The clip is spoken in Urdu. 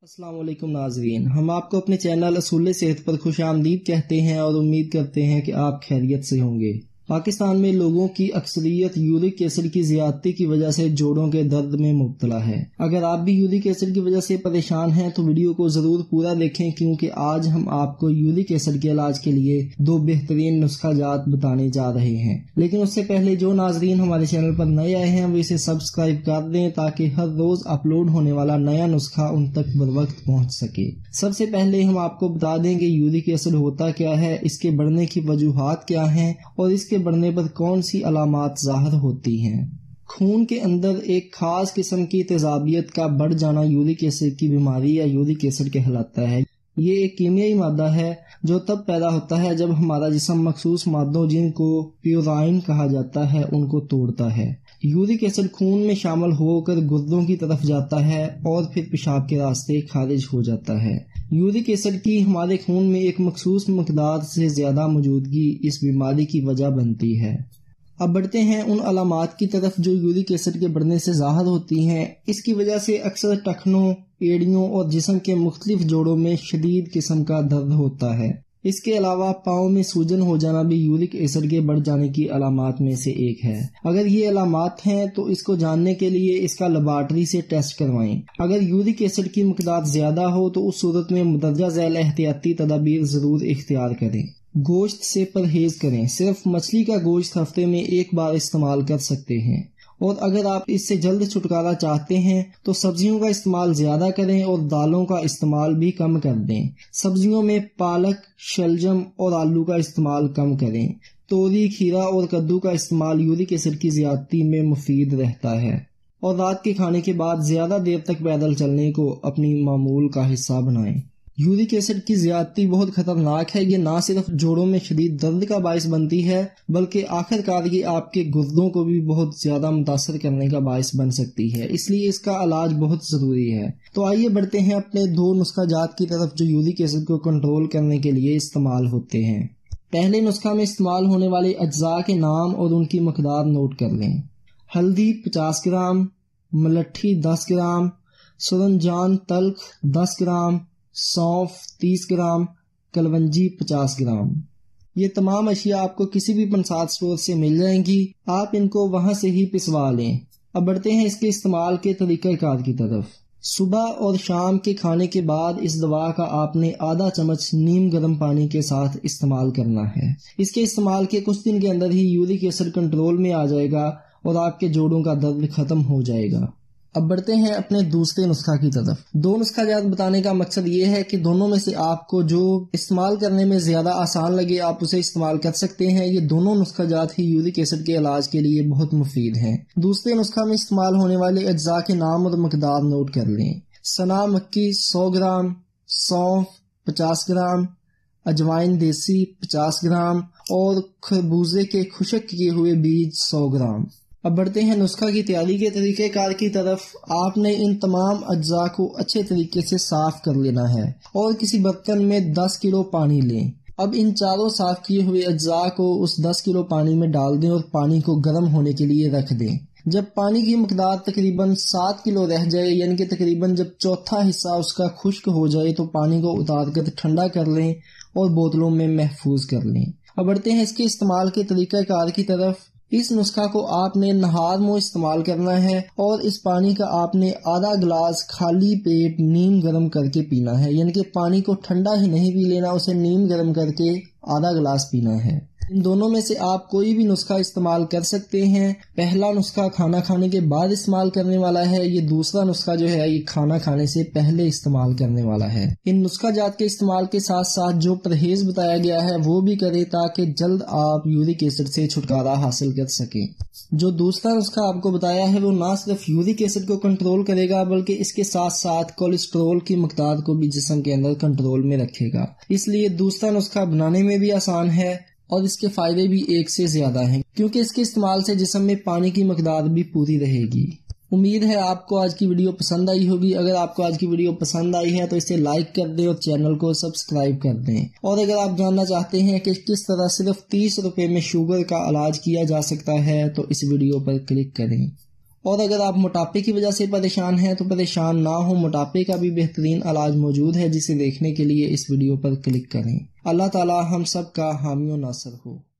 السلام علیکم ناظرین، ہم آپ کو اپنے چینل اصول صحت پر خوش آمدید کہتے ہیں اور امید کرتے ہیں کہ آپ خیریت سے ہوں گے۔ پاکستان میں لوگوں کی اکثریت یورک ایسڈ کی زیادتی کی وجہ سے جوڑوں کے درد میں مبتلا ہے۔ اگر آپ بھی یورک ایسڈ کی وجہ سے پریشان ہیں تو ویڈیو کو ضرور پورا دیکھیں، کیونکہ آج ہم آپ کو یورک ایسڈ کے علاج کے لیے 2 بہترین نسخہ جات بتانے جا رہے ہیں۔ لیکن اس سے پہلے جو ناظرین ہمارے چینل پر نئے آئے ہیں وہ اسے سبسکرائب کر دیں تاکہ ہر روز اپلوڈ ہونے والا نیا نسخہ ان تک بروقت پہنچ سکے۔ سب سے پہلے ہم آپ کو بتا دیں کہ یورک ایسڈ ہوتا کیا ہے، اس کے بڑھنے کی وجوہات کیا ہیں اور اس کے بڑھنے پر کون سی علامات ظاہر ہوتی ہیں۔ خون کے اندر ایک خاص قسم کی تیزابیت کا بڑھ جانا یورک ایسڈ کی بیماری یا یورک ایسڈ کہلاتا ہے۔ یہ ایک کیمیائی مادہ ہے جو تب پیدا ہوتا ہے جب ہمارا جسم مخصوص مادوں جن کو پیورائن کہا جاتا ہے ان کو توڑتا ہے۔ یورک ایسڈ خون میں شامل ہو کر گردوں کی طرف جاتا ہے اور پھر پیشاب کے راستے خارج ہو جاتا ہے۔ یورک ایسڈ کی ہمارے خون میں ایک مخصوص مقدار سے زیادہ موجودگی اس بیماری کی وجہ بنتی ہے۔ اب بڑھتے ہیں ان علامات کی طرف جو یورک ایسڈ کے بڑھنے سے ظاہر ہوتی ہیں۔ اس کی وجہ سے اکثر ٹخنوں، ایڑیوں اور جسم کے مختلف جوڑوں میں شدید قسم کا درد ہوتا ہے۔ اس کے علاوہ پاؤں میں سوجن ہو جانا بھی یورک ایسڈ کے بڑھ جانے کی علامات میں سے ایک ہے۔ اگر یہ علامات ہیں تو اس کو جاننے کے لیے اس کا لیبارٹری سے ٹیسٹ کروائیں۔ اگر یورک ایسڈ کی مقدار زیادہ ہو تو اس صورت میں مندرجہ ذیل احتیاطی تدابیر ضرور اختیار کریں۔ گوشت سے پرہیز کریں، صرف مچھلی کا گوشت ہفتے میں 1 بار استعمال کر سکتے ہیں، اور اگر آپ اس سے جلد چھٹکارا چاہتے ہیں تو سبزیوں کا استعمال زیادہ کریں اور دالوں کا استعمال بھی کم کر دیں۔ سبزیوں میں پالک، شلجم اور آلو کا استعمال کم کریں۔ توری، کھیرا اور کدو کا استعمال یورک ایسڈ کی زیادتی میں مفید رہتا ہے، اور رات کے کھانے کے بعد زیادہ دیر تک پیدل چلنے کو اپنی معمول کا حصہ بنائیں۔ یورک ایسڈ کی زیادتی بہت خطرناک ہے۔ یہ نہ صرف جوڑوں میں شدید درد کا باعث بنتی ہے بلکہ آخر کار یہ آپ کے گردوں کو بھی بہت زیادہ متاثر کرنے کا باعث بن سکتی ہے، اس لیے اس کا علاج بہت ضروری ہے۔ تو آئیے بڑھتے ہیں اپنے 2 نسخہ جات کی طرف جو یورک ایسڈ کو کنٹرول کرنے کے لیے استعمال ہوتے ہیں۔ پہلے نسخہ میں استعمال ہونے والے اجزاء کے نام اور ان کی مقدار نوٹ کر لیں۔ ہلدی 50 گرام، ملٹھی 10 گرام، سرنجان تلخ 10 گرام، سونف 30 گرام، کلونجی 50 گرام۔ یہ تمام اشیاء آپ کو کسی بھی پنسات اسٹور سے مل جائیں گی، آپ ان کو وہاں سے ہی پسوا لیں۔ اب بڑھتے ہیں اس کے استعمال کے طریقہ کار کی طرف۔ صبح اور شام کے کھانے کے بعد اس دوا کا آپ نے آدھا چمچ نیم گرم پانی کے ساتھ استعمال کرنا ہے۔ اس کے استعمال کے کچھ دن کے اندر ہی یورک ایسڈ کنٹرول میں آ جائے گا اور آپ کے جوڑوں کا درد ختم ہو جائے گا۔ اب بڑھتے ہیں اپنے دوسرے نسخہ کی طرف۔ 2 نسخہ جات بتانے کا مقصد یہ ہے کہ دونوں میں سے آپ کو جو استعمال کرنے میں زیادہ آسان لگے آپ اسے استعمال کر سکتے ہیں۔ یہ دونوں نسخہ جات ہی یورک ایسڈ کے علاج کے لیے بہت مفید ہیں۔ دوسرے نسخہ میں استعمال ہونے والے اجزاء کے نام اور مقدار نوٹ کر لیں۔ سنا مکی 100 گرام، سونف 50 گرام، اجوائن دیسی 50 گرام اور خربوزے کے خشک کیے ہوئے بیج 100 گرام۔ اب بڑھتے ہیں نسخہ کی تیاری کے طریقہ کار کی طرف۔ آپ نے ان تمام اجزاء کو اچھے طریقے سے صاف کر لینا ہے اور کسی برتن میں 10 کلو پانی لیں۔ اب ان چاروں صاف کیے ہوئے اجزاء کو اس 10 کلو پانی میں ڈال دیں اور پانی کو گرم ہونے کے لیے رکھ دیں۔ جب پانی کی مقدار تقریباً 7 کلو رہ جائے، یعنی کہ تقریباً جب چوتھا حصہ اس کا خشک ہو جائے، تو پانی کو اتار کر ٹھنڈا کر لیں اور بوتلوں میں محفوظ کر لیں۔ اب بڑھتے ہیں اس کے استعمال کے طریقہ کار کی طرف۔ اس نسخہ کو آپ نے نہار منہ استعمال کرنا ہے اور اس پانی کا آپ نے آدھا گلاس خالی پیٹ نیم گرم کر کے پینا ہے، یعنی کہ پانی کو ٹھنڈا ہی نہیں پی لینا، اسے نیم گرم کر کے آدھا گلاس پینا ہے۔ ان دونوں میں سے آپ کوئی بھی نسخہ استعمال کر سکتے ہیں۔ پہلا نسخہ کھانا کھانے کے بعد استعمال کرنے والا ہے، یہ دوسرا نسخہ جو ہے یہ کھانا کھانے سے پہلے استعمال کرنے والا ہے۔ ان نسخہ جات کے استعمال کے ساتھ ساتھ جو پرہیز بتایا گیا ہے وہ بھی کریں تاکہ جلد آپ یورک ایسڈ سے چھٹکارا حاصل کر سکیں۔ جو دوسرا نسخہ آپ کو بتایا ہے وہ نہ صرف یورک ایسڈ کو کنٹرول کرے گا بلکہ اس کے ساتھ ساتھ کولیسٹرول کی مقدار کو بھی جسم کے اندر کنٹرول میں رکھے گا، اس لیے دوسرا نسخہ بنانے میں بھی آسان ہے اور اس کے فائدے بھی ایک سے زیادہ ہیں، کیونکہ اس کے استعمال سے جسم میں پانی کی مقدار بھی پوری رہے گی۔ امید ہے آپ کو آج کی ویڈیو پسند آئی ہوگی۔ اگر آپ کو آج کی ویڈیو پسند آئی ہے تو اسے لائک کر دیں اور چینل کو سبسکرائب کر دیں، اور اگر آپ جاننا چاہتے ہیں کہ کس طرح صرف 30 روپے میں شوگر کا علاج کیا جا سکتا ہے تو اس ویڈیو پر کلک کریں۔ اور اگر آپ موٹاپے کی وجہ سے پریشان ہیں تو پریشان نہ ہو، موٹاپے کا بھی بہترین علاج موجود ہے، جسے دیکھنے کے لیے اس ویڈیو پر کلک کریں۔ اللہ تعالی ہم سب کا حامی و ناصر ہو۔